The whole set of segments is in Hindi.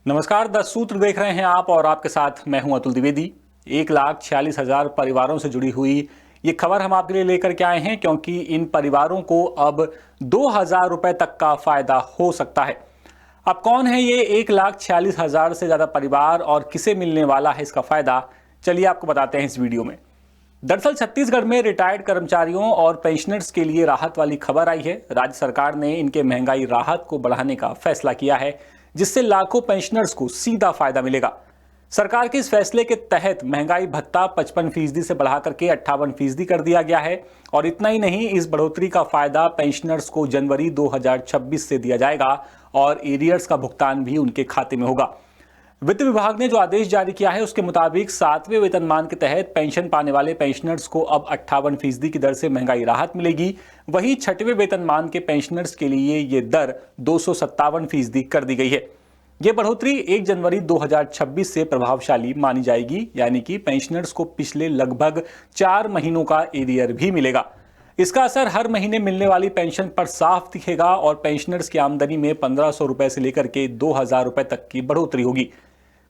नमस्कार, द सूत्र देख रहे हैं आप और आपके साथ मैं हूं अतुल द्विवेदी। 1,46,000 परिवारों से जुड़ी हुई ये खबर हम आपके लिए लेकर के आए हैं क्योंकि इन परिवारों को अब 2,000 रुपए तक का फायदा हो सकता है। अब कौन है ये 1,46,000 से ज्यादा परिवार और किसे मिलने वाला है इसका फायदा, चलिए आपको बताते हैं इस वीडियो में। दरअसल छत्तीसगढ़ में रिटायर्ड कर्मचारियों और पेंशनर्स के लिए राहत वाली खबर आई है। राज्य सरकार ने इनके महंगाई राहत को बढ़ाने का फैसला किया है, जिससे लाखों पेंशनर्स को सीधा फायदा मिलेगा। सरकार के इस फैसले के तहत महंगाई भत्ता 55% से बढ़ाकर के 58% कर दिया गया है। और इतना ही नहीं, इस बढ़ोतरी का फायदा पेंशनर्स को जनवरी 2026 से दिया जाएगा और एरियर्स का भुगतान भी उनके खाते में होगा। वित्त विभाग ने जो आदेश जारी किया है उसके मुताबिक 7वें वेतनमान के तहत पेंशन पाने वाले पेंशनर्स को अब 58% की दर से महंगाई राहत मिलेगी। वहीं 6वें वेतनमान के पेंशनर्स के लिए ये दर 257% कर दी गई है। ये बढ़ोतरी 1 जनवरी 2026 से प्रभावशाली मानी जाएगी, यानी कि पेंशनर्स को पिछले लगभग 4 महीनों का एरियर भी मिलेगा। इसका असर हर महीने मिलने वाली पेंशन पर साफ दिखेगा और पेंशनर्स की आमदनी में 1,500 रुपए से लेकर के 2,000 रुपए तक की बढ़ोतरी होगी।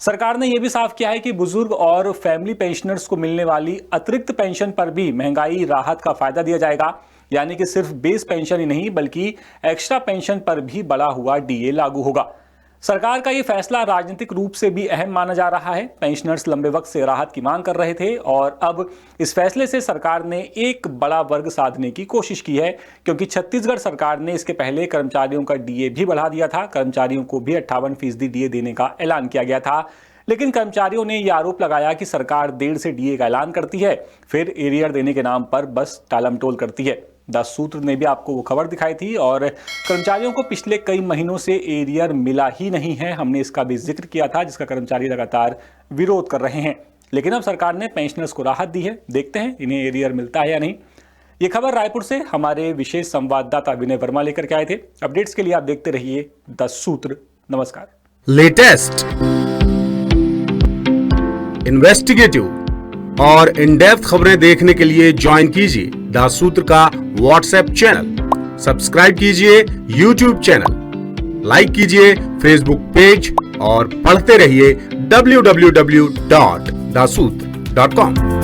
सरकार ने यह भी साफ किया है कि बुजुर्ग और फैमिली पेंशनर्स को मिलने वाली अतिरिक्त पेंशन पर भी महंगाई राहत का फायदा दिया जाएगा, यानी कि सिर्फ बेस पेंशन ही नहीं बल्कि एक्स्ट्रा पेंशन पर भी बढ़ा हुआ डीए लागू होगा। सरकार का यह फैसला राजनीतिक रूप से भी अहम माना जा रहा है। पेंशनर्स लंबे वक्त से राहत की मांग कर रहे थे और अब इस फैसले से सरकार ने एक बड़ा वर्ग साधने की कोशिश की है, क्योंकि छत्तीसगढ़ सरकार ने इसके पहले कर्मचारियों का डीए भी बढ़ा दिया था। कर्मचारियों को भी 58% डीए देने का ऐलान किया गया था, लेकिन कर्मचारियों ने यह आरोप लगाया कि सरकार देर से डीए का ऐलान करती है, फिर एरियर देने के नाम पर बस टालमटोल करती है। द सूत्र ने भी आपको वो खबर दिखाई थी और कर्मचारियों को पिछले कई महीनों से एरियर मिला ही नहीं है। हमने इसका भी जिक्र किया था, जिसका कर्मचारी लगातार विरोध कर रहे हैं। लेकिन अब सरकार ने पेंशनर्स को राहत दी है। देखते हैं इन्हें एरियर मिलता है या नहीं। ये खबर रायपुर से हमारे विशेष संवाददाता विनय वर्मा लेकर के आए थे। अपडेट्स के लिए आप देखते रहिए द सूत्र। नमस्कार। लेटेस्ट, इन्वेस्टिगेटिव और इन डेप्थ खबरें देखने के लिए ज्वाइन कीजिए द सूत्र का व्हाट्सएप चैनल, सब्सक्राइब कीजिए यूट्यूब चैनल, लाइक कीजिए फेसबुक पेज और पढ़ते रहिए www.daसूत्र.com।